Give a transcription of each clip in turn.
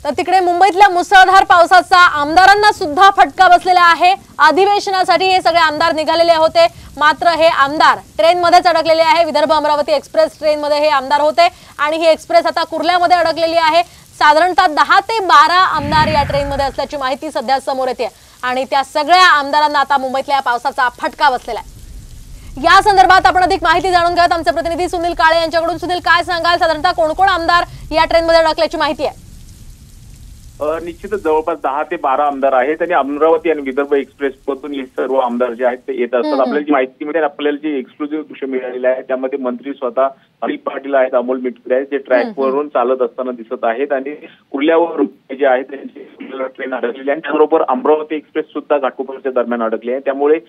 तर तिकडे मुंबईतल्या मुसळधार पावसाचा आमदारांना सुद्धा फटका बसलेला आहे। अधिवेशनासाठी हे सगळे आमदार निघालेले होते, मात्र हे आमदार ट्रेन मध्येच अडकलेले आहे। विदर्भ अमरावती एक्सप्रेस ट्रेन मध्ये हे आमदार होते आणि ही एक्सप्रेस आता कुर्ल्यामध्ये अडकलेली आहे। साधारणतः 10 ते 12 आमदार या ट्रेन मध्ये असल्याची माहिती सध्या समोर येते आणि त्या सगळ्या आमदारांना आता मुंबईतल्या पावसाचा फटका बसलेला आहे। या संदर्भात आपण अधिक माहिती जाणून घेऊयात आमचे प्रतिनिधी सुनील काळे यांच्याकडून। सुनील, काय सांगाल, साधारणतः कोण कोण आमदार या ट्रेन मध्ये अडकल्याची माहिती आहे? निश्चितच जवळपास 10 ते 12 आमदार आहेत आणि अमरावती आणि विदर्भ एक्सप्रेस मधून हे सर्व आमदार जे आहेत ते येत असतात। आपल्याला जी माहिती मिळेल, आपल्याला जी एक्सक्लुझिव्ह दृश्य मिळालेली आहे त्यामध्ये मंत्री स्वतः अनिल पाटील आहेत, अमोल मिटकरी आहेत, जे ट्रॅकवरून चालत असताना दिसत आहेत आणि कुर्ल्यावर जे आहेत त्यांची ट्रेन अडकलेली आहे। त्याबरोबर अमरावती एक्सप्रेस सुद्धा घाटकोपरच्या दरम्यान अडकली आहे। त्यामुळे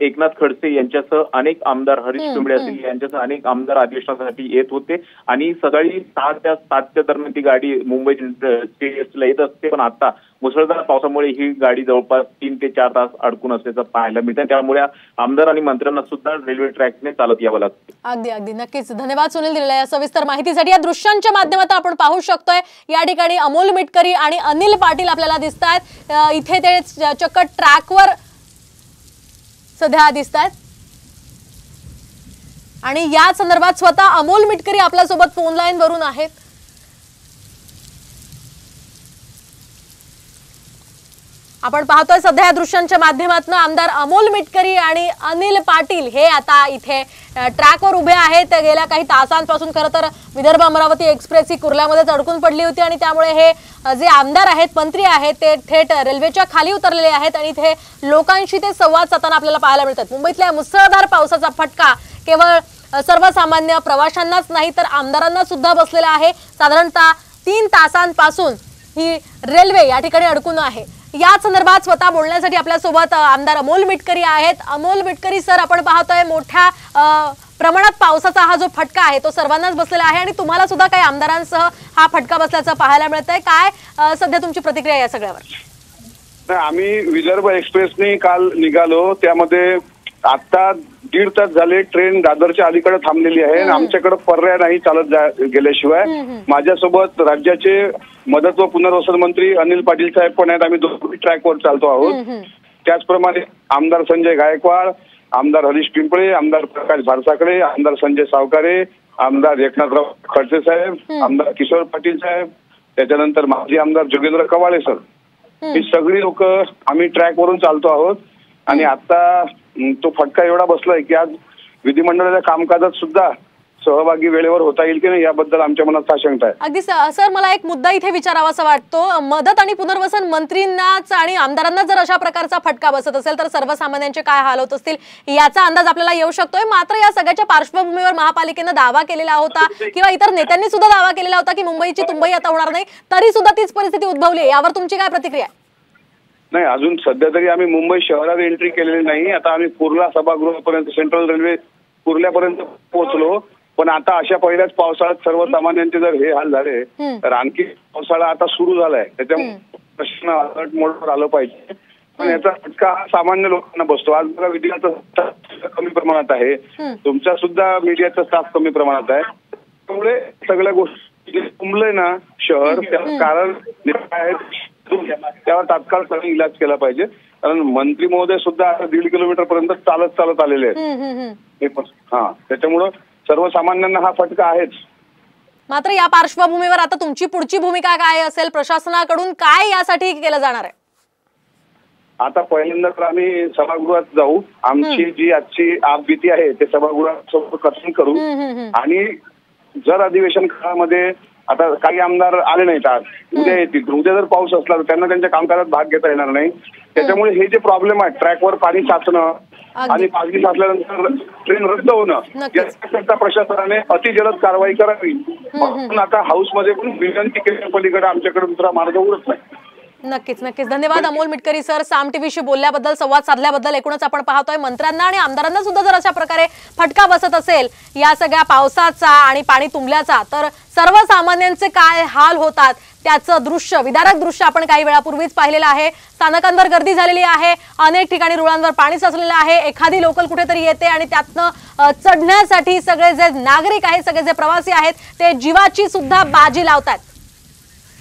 एकनाथ खडसे यांच्यासह अनेक आमदार, हरीश पिंपळे असतील यांच्यासह अनेक आमदार अधिवेशनासाठी येत होते आणि सकाळी 6 ते 7 दरम्यान ती गाडी मुंबई स्टेशनला येत असते। पण आता मुसळधार पावसामुळे ही गाडी जवळपास 3 ते 4 तास अडकून असल्याचं पाहायला मिळतं। त्यामुळे आमदार आणि मंत्र्यांना सुद्धा रेल्वे ट्रॅकने चालत यावं लागतं। अगदी नक्कीच धन्यवाद सुनील दिलेल्या सविस्तर माहितीसाठी। या दृश्यांच्या माध्यमातून आपण पाहू शकतोय या ठिकाणी अमोल मिटकरी आणि अनिल पाटील आपल्याला दिसतात। इथे ते चक्क ट्रॅकवर सध्या दिसतात आणि या संदर्भात स्वतः अमोल मिटकरी आपल्यासोबत फोन लाईन वरून आहेत। आपण पाहतोय सध्या या दृश्यांच्या माध्यमातून आमदार अमोल मिटकरी आणि अनिल पाटील हे आता इथे ट्रॅकवर उभे आहेत। गेल्या काही तासांपासून खरं तर विदर्भ अमरावती एक्सप्रेस ही कुर्ल्यामध्येच अडकून पडली होती आणि त्यामुळे हे जे आमदार आहेत, मंत्री आहेत, ते थेट रेल्वेच्या खाली उतरलेले आहेत आणि इथे लोकांशी ते संवाद साधताना आपल्याला पाहायला मिळतात। मुंबईतल्या मुसळधार पावसाचा फटका केवळ सर्वसामान्य प्रवाशांनाच नाही तर आमदारांना सुद्धा बसलेला आहे। साधारणतः 3 तासांपासून ही रेल्वे या ठिकाणी अडकून आहे। या संदर्भात स्वतः बोलण्यासाठी आपल्या सोबत आमदार अमोल मिटकरी आहेत। अमोल मिटकरी सर, आपण पाहतोय मोठ्या प्रमाणात पावसाचा हा जो फटका आहे तो सर्वांनाच बसलेला आहे आणि तुम्हाला सुद्धा काही आमदारांसह हा फटका बसल्याचं पाहायला मिळतंय। काय सध्या तुमची प्रतिक्रिया या सगळ्यावर? आम्ही विदर्भ एक्सप्रेसने काल निघालो, त्यामध्ये आता 1.5 तास झाले ट्रेन दादरच्या अलीकडे थांबलेली आहे। आमच्याकडे पर्याय नाही चालत गेल्याशिवाय। माझ्यासोबत राज्याचे मदत व पुनर्वसन मंत्री अनिल पाटील साहेब पण आहेत। आम्ही दोन्ही ट्रॅकवर चालतो आहोत। त्याचप्रमाणे आमदार संजय गायकवाड, आमदार हरीश पिंपळे, आमदार प्रकाश भारसाकडे, आमदार संजय सावकारे, आमदार एकनाथराव खडसे साहेब, आमदार किशोर पाटील साहेब, त्याच्यानंतर माजी आमदार जोगेंद्र कवाळे सर, ही सगळी लोक आम्ही ट्रॅकवरून चालतो आहोत। आणि आता तो फटका एवढा बसलाय की आज विधिमंडळाच्या कामकाजात सुद्धा सहभागी वेळेवर होता येईल की नाही याबद्दल आमच्या मनात साशंकता आहे। अगदी सर, मला एक मुद्दा इथे विचारावासा वाटतो। मदत आणि पुनर्वसन मंत्रींनाच आणि आमदारांना जर अशा प्रकारचा फटका बसत असेल तर सर्वसामान्यांचे काय हाल होत असतील याचा अंदाज आपल्याला येऊ शकतोय। मात्र या सगळ्याच्या पार्श्वभूमीवर महापालिकेने दावा केलेला होता किंवा इतर नेत्यांनी सुद्धा दावा केलेला होता की मुंबईची तुंबई आता होणार नाही, तरी सुद्धा तीच परिस्थिती उद्भवली आहे। यावर तुमची काय प्रतिक्रिया आहे? नाही, अजून सध्या तरी आम्ही मुंबई शहरात एंट्री केलेली नाही। आता आम्ही कुर्ला सभागृहापर्यंत, सेंट्रल रेल्वे कुर्ल्यापर्यंत पोहोचलो। पण आता अशा पहिल्याच पावसाळ्यात सर्वसामान्यांचे जर हे हाल झाले तर आणखी पावसाळा आता सुरू झालाय, त्याच्यामुळे प्रश्न अलर्ट मोडवर आलं पाहिजे। पण याचा फटका सामान्य लोकांना बसतो। आज बघा, मीडियाचा स्टाफ कमी प्रमाणात आहे, तुमचा सुद्धा मीडियाचा स्टाफ कमी प्रमाणात आहे। त्यामुळे सगळ्या गोष्टी तुंबलंय ना शहर, त्याचं कारण त्यावर तात्काळ सगळं इलाज केला पाहिजे। कारण मंत्री महोदय सुद्धा आता 1.5 किलोमीटर पर्यंत चालत आलेले आहेत। त्याच्यामुळं सर्वसामान्यांना हा फटका आहेच। मात्र या पार्श्वभूमीवर आता तुमची पुढची भूमिका काय असेल? प्रशासनाकडून काय यासाठी केलं जाणार आहे? आता पहिल्यांदा तर आम्ही सभागृहात जाऊ, आमची जी आजची आपबीती आहे ते सभागृहासोबत कथन करू आणि जर अधिवेशन काळामध्ये आता काही आमदार आले नाहीत, आज उद्या येतील, उद्या जर पाऊस असला तर त्यांना त्यांच्या कामकाजात भाग घेता येणार नाही। त्याच्यामुळे हे जे प्रॉब्लेम आहे, ट्रॅकवर पाणी साचणं आणि पाणी साचल्यानंतर ट्रेन रद्द होणं, याकरता प्रशासनाने अतिजलद कारवाई करावी। म्हणून आता हाऊसमध्ये पण विनंती केल्या पलीकडे आमच्याकडे दुसरा मार्ग उरत नाही। नक्कीच धन्यवाद अमोल मिटकरी सर, साम टीव्हीशी बोलल्याबद्दल, संवाद साधल्याबद्दल। एकूणच आपण पाहतोय मंत्र्यांना आणि आमदारांना सुद्धा जर अशा प्रकारे फटका बसत असेल या सगळ्या पावसाचा आणि पाणी तुंबल्याचा तर सर्वसामान्यांचे काय हाल होतात त्याचं दृश्य, विदारक दृश्य आपण काही वेळापूर्वीच पाहिलेलं आहे। स्थानकांवर गर्दी झालेली आहे, अनेक ठिकाणी रुळांवर पाणी साचलेलं आहे, एखादी लोकल कुठेतरी येते आणि त्यातनं चढण्यासाठी सगळे जे नागरिक आहेत, सगळे जे प्रवासी आहेत ते जीवाची सुद्धा बाजी लावतात।